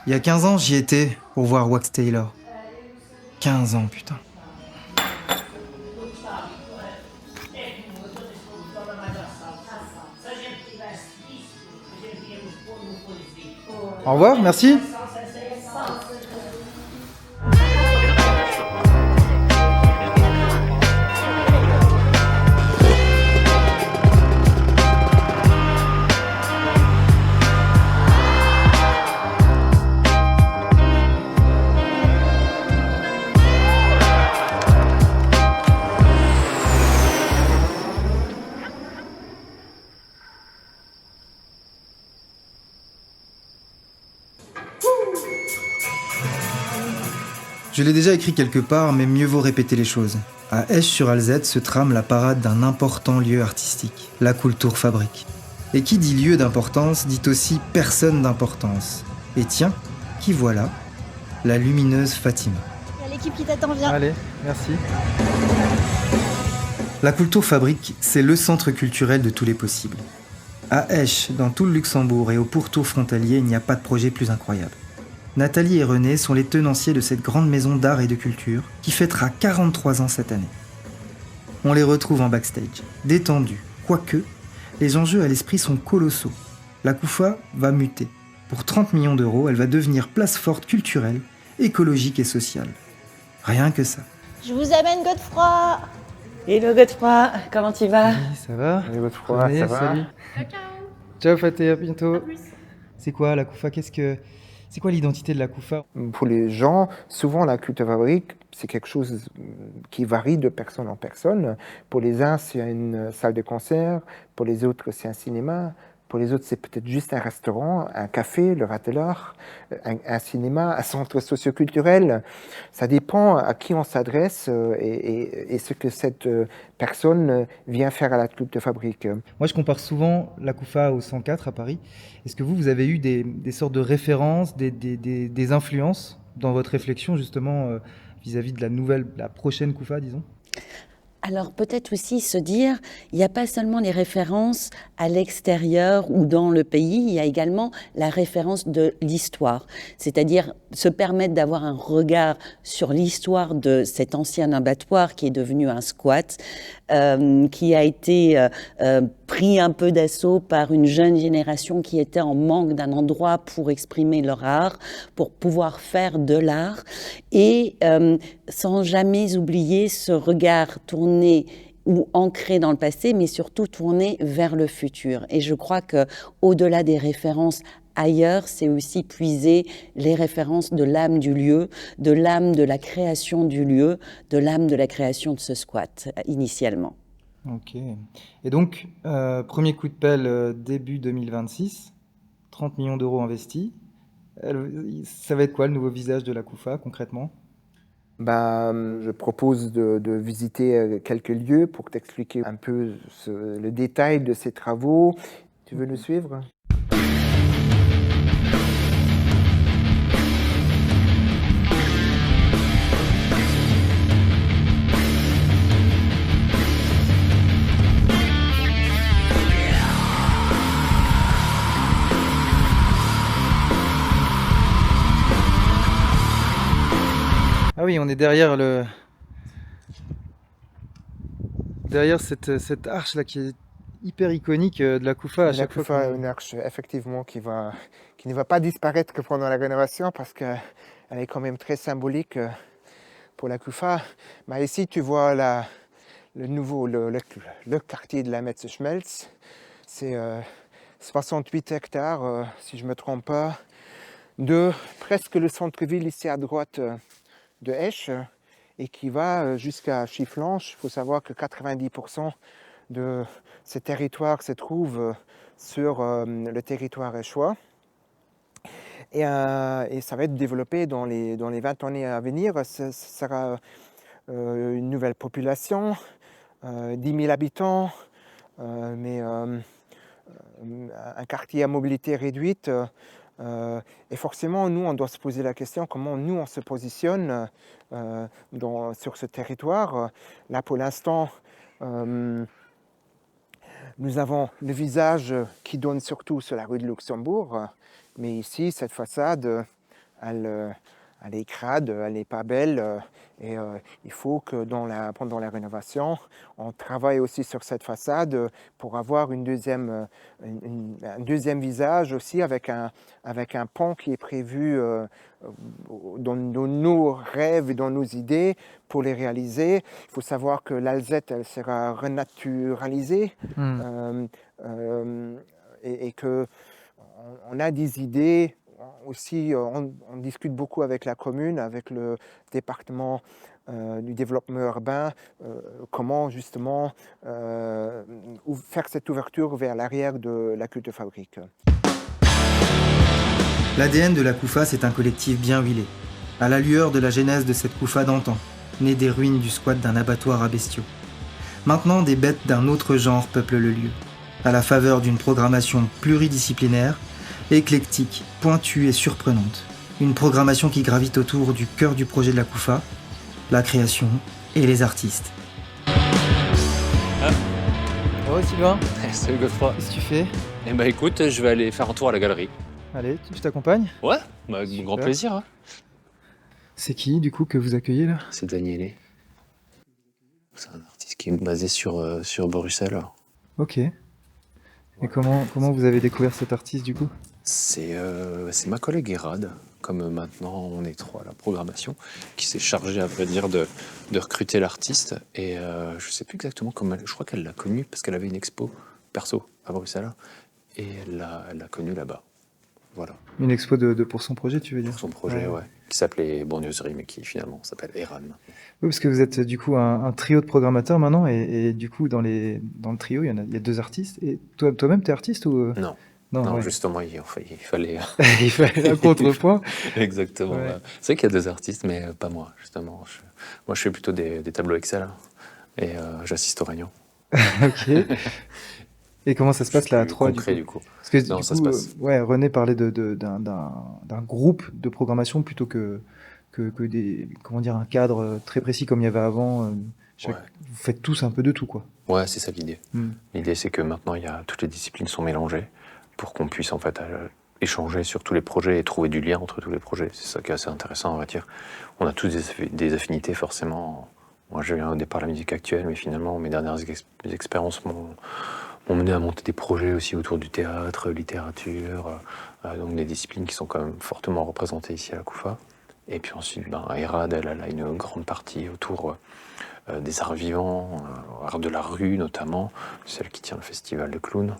Il y a 15 ans, j'y étais pour voir Wax Taylor. 15 ans, putain. Au revoir, merci. Je l'ai déjà écrit quelque part, mais mieux vaut répéter les choses. À Esch-sur-Alzette se trame la parade d'un important lieu artistique, la Kulturfabrik. Et qui dit lieu d'importance dit aussi personne d'importance. Et tiens, qui voilà, la lumineuse Fatima. Il y a l'équipe qui t'attend, viens. Allez, merci. La Kulturfabrik, c'est le centre culturel de tous les possibles. À Esch, dans tout le Luxembourg et au pourtour frontalier, il n'y a pas de projet plus incroyable. Nathalie et René sont les tenanciers de cette grande maison d'art et de culture qui fêtera 43 ans cette année. On les retrouve en backstage, détendus, quoique, les enjeux à l'esprit sont colossaux. La Kufa va muter. Pour 30 millions d'euros, elle va devenir place forte culturelle, écologique et sociale. Rien que ça. Je vous amène Godefroy. Hello Godefroy, comment tu vas? Oui, ça va? Salut Godefroy, René, ça va? salut. Ciao Faté, à bientôt. C'est quoi la Kufa? C'est quoi l'identité de la Kufa? Pour les gens, souvent la Kulturfabrik, c'est quelque chose qui varie de personne en personne. Pour les uns, c'est une salle de concert. Pour les autres, c'est un cinéma. Pour les autres, c'est peut-être juste un restaurant, un café, le Ratelor, un cinéma, un centre socioculturel. Ça dépend à qui on s'adresse et ce que cette personne vient faire à la Kulturfabrik. Moi, je compare souvent la Kufa au 104 à Paris. Est-ce que vous avez eu des sortes de références, des influences dans votre réflexion, justement, vis-à-vis de la prochaine Kufa, disons? Alors peut-être aussi se dire, il n'y a pas seulement les références à l'extérieur ou dans le pays, il y a également la référence de l'histoire, c'est-à-dire se permettre d'avoir un regard sur l'histoire de cet ancien abattoir qui est devenu un squat, qui a été pris un peu d'assaut par une jeune génération qui était en manque d'un endroit pour exprimer leur art, pour pouvoir faire de l'art, et sans jamais oublier ce regard tourné ou ancré dans le passé, mais surtout tourné vers le futur. Et je crois que, au-delà des références ailleurs, c'est aussi puiser les références de l'âme du lieu, de l'âme de la création du lieu, de l'âme de la création de ce squat, initialement. Ok. Et donc, premier coup de pelle début 2026, 30 millions d'euros investis. Ça va être quoi le nouveau visage de la Kufa, concrètement? Je propose de visiter quelques lieux pour t'expliquer un peu le détail de ces travaux. Tu veux nous suivre? Ah oui, on est derrière cette arche là qui est hyper iconique de la Kufa à chaque fois. La Kufa, une arche effectivement qui ne va pas disparaître que pendant la rénovation parce qu'elle est quand même très symbolique pour la Kufa. Mais ici, tu vois le quartier de la Metze-Schmelz. C'est 68 hectares, si je ne me trompe pas, de presque le centre-ville ici à droite de Esch et qui va jusqu'à Chifflanche. Il faut savoir que 90% de ce territoire se trouve sur le territoire échois. Et ça va être développé dans les 20 années à venir. Ce sera une nouvelle population, 10 000 habitants, mais un quartier à mobilité réduite. Et forcément, nous, on doit se poser la question comment nous, on se positionne sur ce territoire. Là, pour l'instant, nous avons le visage qui donne surtout sur la rue de Luxembourg, Mais ici, cette façade, elle est crade, elle n'est pas belle. Et il faut que pendant la rénovation, on travaille aussi sur cette façade pour avoir un deuxième visage aussi avec un pont qui est prévu dans nos rêves et dans nos idées pour les réaliser. Il faut savoir que l'Alzette, elle sera renaturalisée et que on a des idées. Aussi, on discute beaucoup avec la commune, avec le département du développement urbain, comment justement faire cette ouverture vers l'arrière de la culture fabrique. L'ADN de la Koufa, c'est un collectif bien huilé, à la lueur de la genèse de cette Koufa d'antan, née des ruines du squat d'un abattoir à bestiaux. Maintenant, des bêtes d'un autre genre peuplent le lieu, à la faveur d'une programmation pluridisciplinaire, éclectique, pointue et surprenante. Une programmation qui gravite autour du cœur du projet de la Koufa, la création et les artistes. Oh Sylvain, Salut Godefroy. qu'est-ce que tu fais? Eh ben écoute, je vais aller faire un tour à la galerie. Allez, je t'accompagne. Ouais, bah, avec Super. grand plaisir. Hein. C'est qui du coup que vous accueillez là? C'est Daniele. C'est un artiste qui est basé sur Bruxelles. Ok. Et comment vous avez découvert cet artiste du coup? C'est ma collègue Erad, comme maintenant on est trois à la programmation, qui s'est chargée à vrai dire de recruter l'artiste. Et je sais plus exactement comment je crois qu'elle l'a connu parce qu'elle avait une expo perso à Bruxelles et elle l'a connu là-bas. Voilà, Une expo pour son projet, tu veux dire? pour son projet, ouais, qui s'appelait Banlieusserie, mais qui finalement s'appelle Eran. Oui, parce que vous êtes du coup un trio de programmateurs maintenant, et du coup dans le trio, il y a deux artistes. Et toi-même, t'es artiste ou? Non, Non, ouais. justement, il fallait. Il fallait un contrepoint. Exactement. Ouais. C'est vrai qu'il y a deux artistes, mais pas moi, justement. Moi, je fais plutôt des tableaux Excel et j'assiste aux réunions. Ok. Et comment ça se passe là à trois concret, du coup? du coup. Parce que Non, du ça coup, se passe. ouais, René parlait d'un groupe de programmation plutôt que des, comment dire, un cadre très précis comme il y avait avant. Ouais. Vous faites tous un peu de tout, quoi. Ouais, c'est ça l'idée. Mm. L'idée, c'est que maintenant, toutes les disciplines sont mélangées pour qu'on puisse en fait échanger sur tous les projets et trouver du lien entre tous les projets. C'est ça qui est assez intéressant, on va dire. On a tous des affinités, forcément. Moi, je viens au départ de la musique actuelle, mais finalement, mes dernières expériences m'ont mené à monter des projets aussi autour du théâtre, littérature, donc des disciplines qui sont quand même fortement représentées ici à la Koufa. Et puis ensuite, Erad, elle a une grande partie autour des arts vivants, art de la rue notamment, celle qui tient le festival de clowns.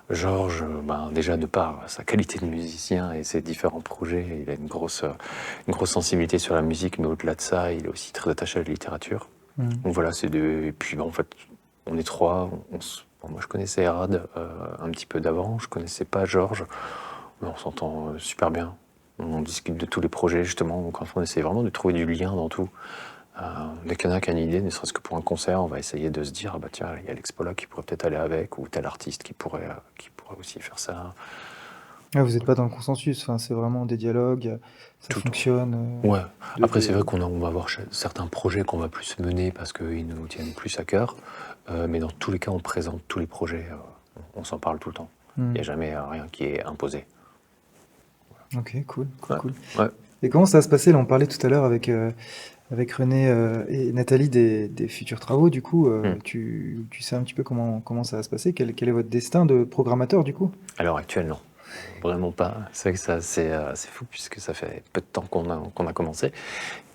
Georges, déjà de par sa qualité de musicien et ses différents projets, il a une grosse sensibilité sur la musique, mais au-delà de ça, il est aussi très attaché à la littérature. Mm. Donc voilà, et puis en fait, on est trois. Moi, je connaissais Erad un petit peu d'avant, je connaissais pas Georges, mais on s'entend super bien. On discute de tous les projets, justement, quand on essaie vraiment de trouver du lien dans tout. Dès qu'il y en a qui a une idée, ne serait-ce que pour un concert, on va essayer de se dire, tiens, il y a l'expo là qui pourrait peut-être aller avec, ou tel artiste qui pourrait aussi faire ça. Ah, vous n'êtes pas dans le consensus, enfin, c'est vraiment des dialogues, ça Tout le fonctionne. Ouais, après c'est vrai on va avoir certains projets qu'on va plus mener parce qu'ils nous tiennent plus à cœur, mais dans tous les cas, on présente tous les projets, on s'en parle tout le temps. Il n'y a jamais rien qui est imposé. Ok, cool. Ouais. Et comment ça va se passer? Là, on parlait tout à l'heure avec René et Nathalie des futurs travaux. Du coup, tu sais un petit peu comment ça va se passer? Quel est votre destin de programmateur, du coup? À l'heure actuelle, non. Vraiment pas. C'est vrai que ça, c'est fou puisque ça fait peu de temps qu'on a commencé.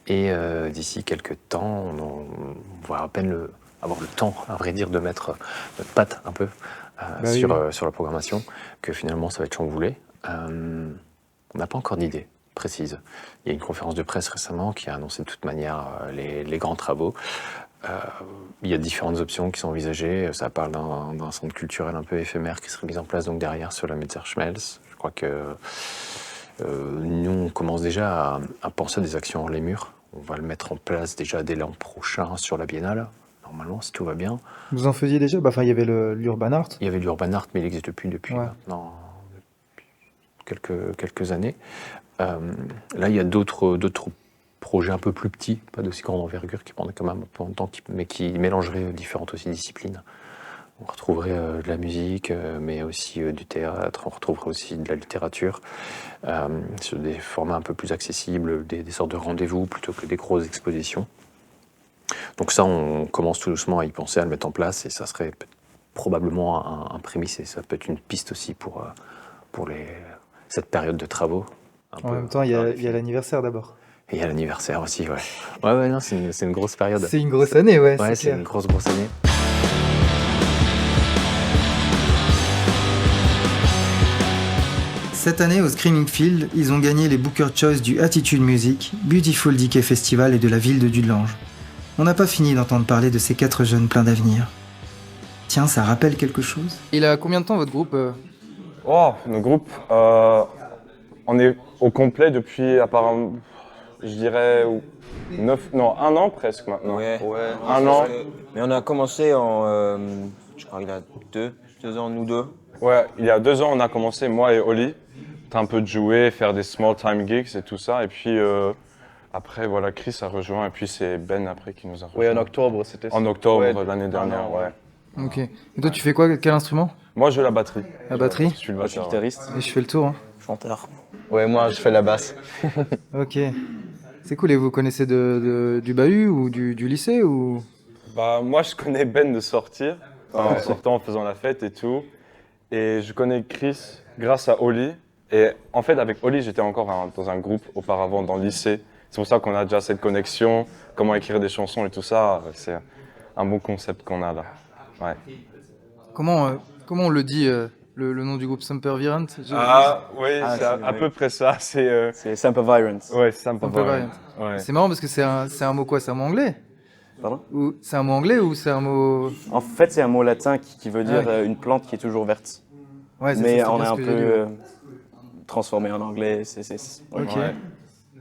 Et d'ici quelques temps, on va à peine avoir le temps, à vrai dire, de mettre notre patte un peu sur la programmation, que finalement ça va être chamboulé. On n'a pas encore d'idée précise. Il y a une conférence de presse récemment qui a annoncé de toute manière les grands travaux. Il y a différentes options qui sont envisagées. Ça parle d'un centre culturel un peu éphémère qui serait mis en place donc derrière sur la Metzer-Schmelz. Je crois que nous, on commence déjà à penser à des actions hors les murs. On va le mettre en place déjà dès l'an prochain sur la Biennale. Normalement, si tout va bien. Vous en faisiez déjà? Il y avait l'Urban Art. Il y avait l'Urban Art, mais il existe depuis Ouais. maintenant quelques années. Là, il y a d'autres projets un peu plus petits, pas d'aussi grande envergure, qui prendraient quand même un peu de temps, mais qui mélangeraient différentes aussi disciplines. On retrouverait de la musique, mais aussi du théâtre, on retrouverait aussi de la littérature, sur des formats un peu plus accessibles, des sortes de rendez-vous plutôt que des grosses expositions. Donc ça, on commence tout doucement à y penser, à le mettre en place, et ça serait probablement un prémisse, et ça peut être une piste aussi pour cette période de travaux. En même temps, il y a l'anniversaire d'abord. Et il y a l'anniversaire aussi, ouais. Ouais, non, c'est une grosse période. C'est une grosse année, ouais. Ouais, c'est c'est clair. une grosse année. Cette année, au Screaming Field, ils ont gagné les Booker Choice du Attitude Music, Beautiful Decay Festival et de la ville de Dudelange. On n'a pas fini d'entendre parler de ces 4 jeunes pleins d'avenir. Tiens, ça rappelle quelque chose? Il a combien de temps votre groupe Oh, le groupe, on est au complet depuis apparemment, je dirais, 1 an presque maintenant. Ouais. Un an. Mais on a commencé en, je crois qu'il y a 2 ans, nous deux. Ouais, il y a 2 ans, on a commencé, moi et Oli, un peu de jouer, faire des small time gigs et tout ça. Et puis après, voilà, Chris a rejoint et puis c'est Ben après qui nous a rejoint. Oui, en octobre, c'était ça. En octobre Ouais. l'année dernière, ouais. Ok. Et toi, tu fais quoi? Quel instrument? Moi, je joue la batterie. La batterie? Je suis le Moi, je suis batteur. guitariste. Et je fais le tour. Hein. Chanteur. Ouais, moi, je fais la basse. Ok. C'est cool. Et vous connaissez du bahut ou du lycée ou... Bah, moi, je connais Ben de sortir, en sortant, en faisant la fête et tout. Et je connais Chris grâce à Oli. Et en fait, avec Oli, j'étais encore dans un groupe auparavant, dans le lycée. C'est pour ça qu'on a déjà cette connexion, comment écrire des chansons et tout ça. C'est un bon concept qu'on a là. Ouais. Comment on le dit, le nom du groupe Sempervirent? Oui, Ah, c'est à peu près ça. C'est C'est Sample Virens. ouais, Sample Sempervirent. Ouais. C'est marrant parce que c'est un mot quoi? C'est un mot anglais? Pardon? Ou c'est un mot anglais ou c'est un mot... En fait, c'est un mot latin qui veut dire Ah, ok. une plante qui est toujours verte. Ouais, c'est Mais ça, c'est on bien a ce un que peu j'ai lu, ouais. transformé en anglais. Ouais. Ok. Ouais.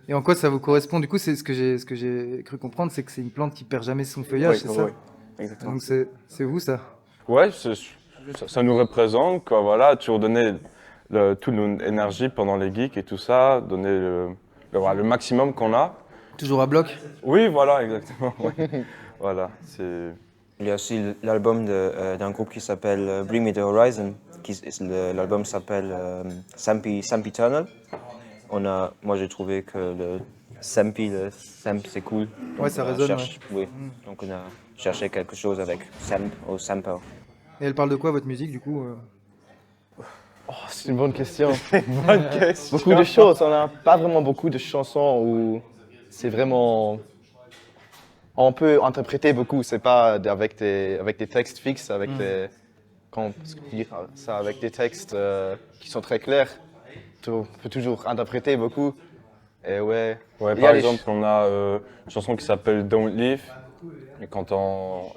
Et en quoi ça vous correspond? Du coup, c'est ce que j'ai cru comprendre, c'est que c'est une plante qui perd jamais son feuillage, Oui, c'est ça? oui, exactement. Donc c'est vous ça? Ouais, ça nous représente, quoi. Voilà, toujours donner toute notre énergie pendant les geeks et tout ça, donner le maximum qu'on a. Toujours à bloc? Oui, voilà, exactement. Ouais. Voilà, c'est. Il y a aussi l'album d'un groupe qui s'appelle Bring Me the Horizon. L'album s'appelle Sampi Tunnel. Moi j'ai trouvé que le Samp c'est cool. Ouais, ça On a résonne, Oui, donc on a cherché quelque chose avec Samp au sample. Et elle parle de quoi votre musique du coup? Oh, c'est une bonne question. Bonne question. Beaucoup de choses. On n'a pas vraiment beaucoup de chansons où c'est vraiment. On peut interpréter beaucoup. C'est pas avec des textes fixes, avec des. Comment dire ça? Avec des textes qui sont très clairs. On peut toujours interpréter beaucoup. Et ouais. Ouais, Il y par a des exemple, on a une chanson qui s'appelle Don't Leave. Et quand on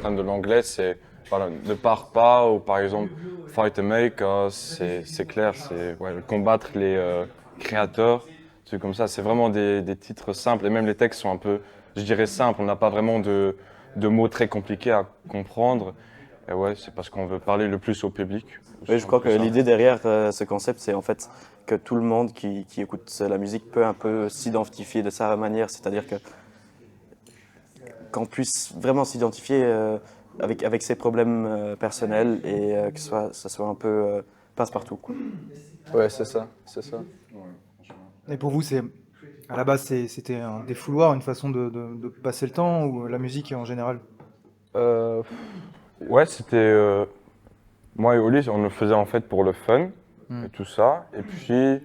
traîne de l'anglais, c'est voilà, ne pars pas, ou par exemple Fight America, c'est clair, c'est combattre les créateurs, des trucs comme ça. C'est vraiment des titres simples, et même les textes sont un peu, je dirais, simples. On n'a pas vraiment de mots très compliqués à comprendre. Et ouais, c'est parce qu'on veut parler le plus au public. Oui, je crois que l'idée derrière ce concept, c'est en fait que tout le monde qui écoute la musique peut un peu s'identifier de sa manière, c'est-à-dire qu'on puisse vraiment s'identifier avec ses problèmes personnels et que ça soit un peu passe-partout, quoi. Ouais, c'est ça. Et pour vous, à la base, c'était un défouloir, une façon de passer le temps ou la musique en général? Ouais, c'était. Moi et Oli, on le faisait en fait pour le fun et tout ça. Et puis,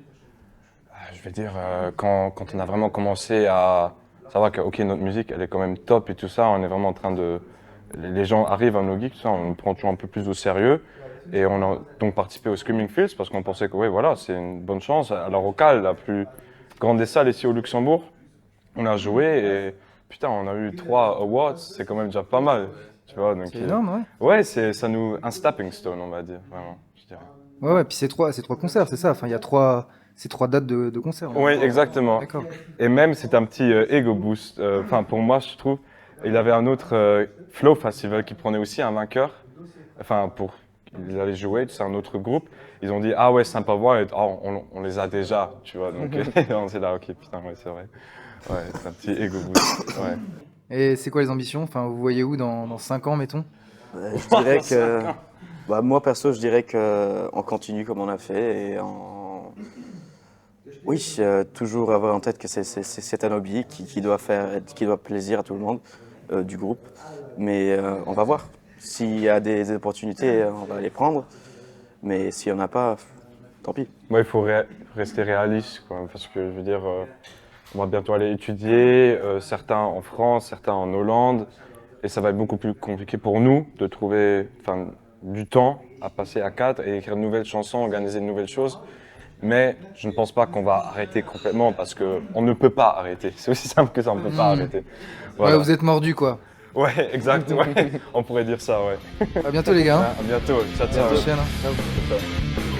je vais dire, quand on a vraiment commencé à savoir que notre musique, elle est quand même top et tout ça, on est vraiment en train de. Les gens arrivent à nos geeks, tout ça, on nous prend toujours un peu plus au sérieux. Et on a donc participé au Screaming Fields parce qu'on pensait que, ouais, voilà, c'est une bonne chance. À la Rocale, la plus grande des salles ici au Luxembourg, on a joué et putain, on a eu 3 awards, c'est quand même déjà pas mal. Tu vois, donc, C'est énorme, ouais. Ouais, c'est un stepping stone, on va dire, vraiment, je dirais. Ouais, puis c'est trois concerts, c'est ça? Enfin, il y a c'est 3 dates de concerts. hein. Oui, exactement. D'accord. Et même, c'est un petit ego boost. Enfin, pour moi, je trouve. Il avait un autre Flow Festival qui prenait aussi un vainqueur. Enfin, il allait jouer, c'est un autre groupe. Ils ont dit, ah ouais, sympa voir, et on les a déjà, tu vois. Donc, on s'est là, ok, putain, ouais, c'est vrai. Ouais, c'est un petit ego boost. Ouais. Et c'est quoi les ambitions? Enfin, vous voyez où dans 5 ans, mettons? Je dirais que, moi perso, je dirais qu'on continue comme on a fait et oui, toujours avoir en tête que c'est un hobby qui doit plaisir à tout le monde du groupe. Mais on va voir. S'il y a des opportunités, on va les prendre. Mais s'il n'y en a pas, tant pis. Il faut rester réaliste, quoi, parce que je veux dire, on va bientôt aller étudier, certains en France, certains en Hollande, et ça va être beaucoup plus compliqué pour nous de trouver du temps à passer à 4 et écrire de nouvelles chansons, organiser de nouvelles choses. Mais je ne pense pas qu'on va arrêter complètement parce qu'on ne peut pas arrêter. C'est aussi simple que ça, on ne peut pas arrêter. Voilà. Ouais, vous êtes mordu quoi. Ouais, exact, ouais. On pourrait dire ça, ouais. À bientôt les gars. À bientôt, ciao, ciao. À la prochaine. Ciao.